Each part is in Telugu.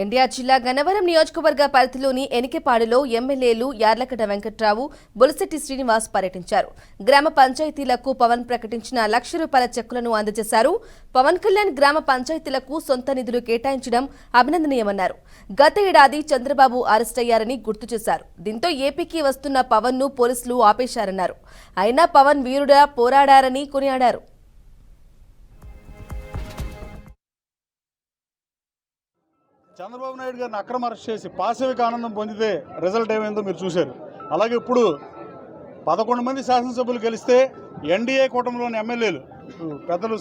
ఎన్టీఆర్ జిల్లా గన్నవరం నియోజకవర్గ పరిధిలోని ఎనికెపాడులో ఎమ్మెల్యేలు యార్లగడ్డ వెంకట్రావు, బొలిశెట్టి శ్రీనివాస్ పర్యటించారు. గ్రామ పంచాయతీలకు పవన్ ప్రకటించిన ₹1,00,000 చెక్కులను అందజేశారు. పవన్ కళ్యాణ్ గ్రామ పంచాయతీలకు సొంత నిధులు కేటాయించడం అభినందనీయమన్నారు. గత ఏడాది చంద్రబాబు అరెస్ట్ అయ్యారని గుర్తు చేశారు. దీంతో ఏపీకి వస్తున్న పవన్ ను పోలీసులు ఆపేశారన్నారు. అయినా పవన్ వీరుడా పోరాడారని కొనియాడారు. చంద్రబాబు నాయుడు గారిని అక్రమ అరెస్ట్ చేసి పాశవిక ఆనందం పొందితే రిజల్ట్ ఏమైందో మీరు చూశారు. అలాగే ఇప్పుడు 11 మంది శాసనసభ్యులు గెలిస్తే ఎన్డీఏ కూటమిలోని ఎమ్మెల్యేలు పెద్దలు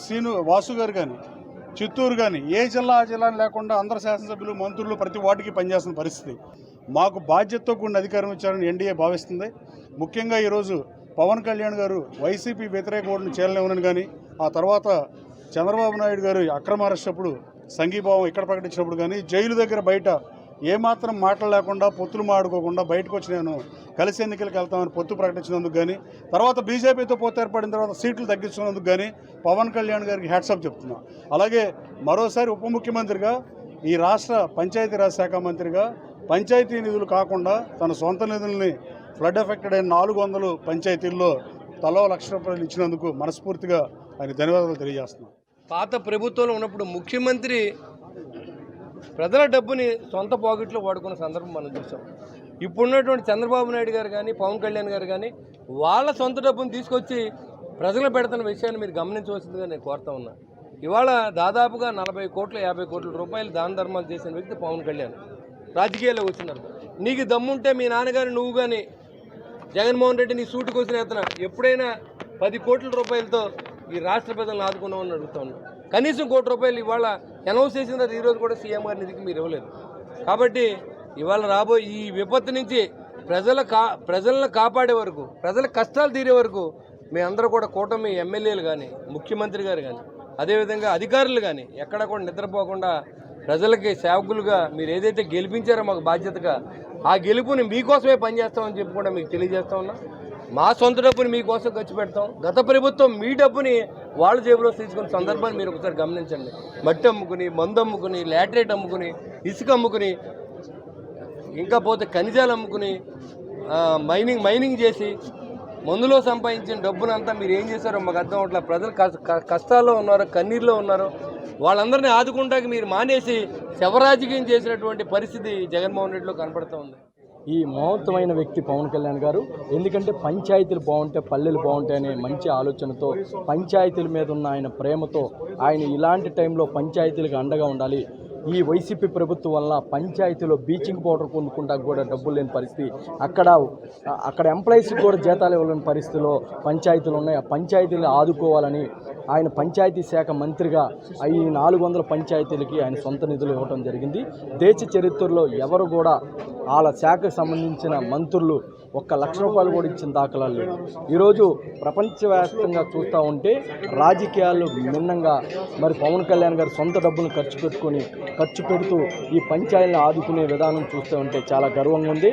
వాసు గారు కానీ, చిత్తూరు కానీ, ఏ జిల్లా ఆ జిల్లా లేకుండా అందరు శాసనసభ్యులు, మంత్రులు ప్రతి వాటికి పనిచేస్తున్న పరిస్థితి. మాకు బాధ్యతతో కూడిన అధికారం ఇచ్చారని ఎన్డీఏ భావిస్తుంది. ముఖ్యంగా ఈరోజు పవన్ కళ్యాణ్ గారు వైసీపీ వ్యతిరేక ఓటును చేయలేమని కానీ, ఆ తర్వాత చంద్రబాబు నాయుడు గారు అక్రమ అరెస్ట్ అప్పుడు సంఘీభావం ఇక్కడ ప్రకటించినప్పుడు కానీ, జైలు దగ్గర బయట ఏమాత్రం మాట్లాడలేకుండా, పొత్తులు మాడుకోకుండా బయటకు వచ్చి నేను కలిసి ఎన్నికలకు వెళ్తామని పొత్తు ప్రకటించినందుకు కానీ, తర్వాత బీజేపీతో పొత్తు ఏర్పడిన తర్వాత సీట్లు తగ్గించుకున్నందుకు కానీ పవన్ కళ్యాణ్ గారికి హ్యాట్సాప్ చెప్తున్నా. అలాగే మరోసారి ఉప ముఖ్యమంత్రిగా, ఈ రాష్ట్ర పంచాయతీరాజ్ శాఖ మంత్రిగా పంచాయతీ నిధులు కాకుండా తన సొంత నిధుల్ని ఫ్లడ్ ఎఫెక్టెడ్ అయిన 400 పంచాయతీల్లో తలో ₹1,00,000 ఇచ్చినందుకు మనస్ఫూర్తిగా ఆయన ధన్యవాదాలు తెలియజేస్తున్నాను. పాత ప్రభుత్వంలో ఉన్నప్పుడు ముఖ్యమంత్రి ప్రజల డబ్బుని సొంత పాకెట్లో వాడుకున్న సందర్భం మనం చూసాం. ఇప్పుడున్నటువంటి చంద్రబాబు నాయుడు గారు కానీ, పవన్ కళ్యాణ్ గారు కానీ వాళ్ళ సొంత డబ్బుని తీసుకొచ్చి ప్రజలు పెడుతున్న విషయాన్ని మీరు గమనించవలసిందిగా నేను కోరుతా ఉన్నా. ఇవాళ దాదాపుగా 40 కోట్లు 50 కోట్ల రూపాయలు దాన ధర్మాలు చేసిన వ్యక్తి పవన్ కళ్యాణ్ రాజకీయాల్లో వచ్చినారు. నీకు దమ్ముంటే మీ నాన్నగారు నువ్వు కానీ జగన్మోహన్ రెడ్డి నీ సూటుకు వచ్చిన ఎత్తన ఎప్పుడైనా 10 కోట్ల రూపాయలతో ఈ రాష్ట్ర ప్రజలను ఆదుకున్నామని అడుగుతా ఉన్నాం. కనీసం ₹1,00,000 ఇవాళ అనౌన్స్ చేసిన తర్వాత ఈరోజు కూడా సీఎం గారి నిధికి మీరు ఇవ్వలేదు. కాబట్టి ఇవాళ రాబోయే ఈ విపత్తు నుంచి ప్రజలను కాపాడే వరకు, ప్రజల కష్టాలు తీరే వరకు మేమందరూ కూడా కూటమి ఎమ్మెల్యేలు కానీ, ముఖ్యమంత్రి గారు కానీ, అదేవిధంగా అధికారులు కానీ ఎక్కడ కూడా నిద్రపోకుండా ప్రజలకి సేవకులుగా మీరు ఏదైతే గెలిపించారో మాకు బాధ్యతగా, ఆ గెలుపుని మీకోసమే పనిచేస్తామని చెప్పి కూడా మీకు తెలియజేస్తా ఉన్నా. మా సొంత డబ్బుని మీకోసం ఖర్చు పెడతాం. గత ప్రభుత్వం మీ డబ్బుని వాళ్ళ జేబులో తీసుకున్న సందర్భాన్ని మీరు ఒకసారి గమనించండి. మట్టి అమ్ముకుని, మందు అమ్ముకుని, లాటరేట్ అమ్ముకుని, ఇసుక అమ్ముకుని, ఇంకా పోతే ఖనిజాలు అమ్ముకుని, మైనింగ్ చేసి మందులో సంపాదించిన డబ్బునంతా మీరు ఏం చేశారో మాకు అర్థం అవట్లా. ప్రజలు కష్టాల్లో ఉన్నారు, కన్నీరులో ఉన్నారు. వాళ్ళందరినీ ఆదుకుంటాకి మీరు మానేసి శవరాజకీయం చేసినటువంటి పరిస్థితి జగన్మోహన్ రెడ్డిలో కనపడుతూ ఉంది. ఈ మహోత్తమైన వ్యక్తి పవన్ కళ్యాణ్ గారు. ఎందుకంటే పంచాయతీలు బాగుంటే పల్లెలు బాగుంటాయనే మంచి ఆలోచనతో, పంచాయతీల మీద ఉన్న ఆయన ప్రేమతో ఆయన ఇలాంటి టైంలో పంచాయతీలకు అండగా ఉండాలి. ఈ వైసీపీ ప్రభుత్వం వల్ల పంచాయతీలో బ్లీచింగ్ పౌడర్ కొనుక్కుంటా కూడా డబ్బులు లేని పరిస్థితి, అక్కడ ఎంప్లాయీస్కి కూడా జీతాలు ఇవ్వలేని పరిస్థితిలో పంచాయతీలు ఉన్నాయి. ఆ పంచాయతీలను ఆదుకోవాలని ఆయన పంచాయతీ శాఖ మంత్రిగా ఈ 400 పంచాయతీలకి ఆయన సొంత నిధులు ఇవ్వడం జరిగింది. దేశ చరిత్రలో ఎవరు కూడా వాళ్ళ శాఖకు సంబంధించిన మంత్రులు ₹1,00,000 కూడా ఇచ్చిన దాఖలాలు లేవు. ఈరోజు ప్రపంచవ్యాప్తంగా చూస్తూ ఉంటే రాజకీయాలు భిన్నంగా మరి పవన్ కళ్యాణ్ గారు సొంత డబ్బులను ఖర్చు పెడుతూ ఈ పంచాయతీలను ఆదుకునే విధానం చూస్తూ ఉంటే చాలా గర్వంగా ఉంది.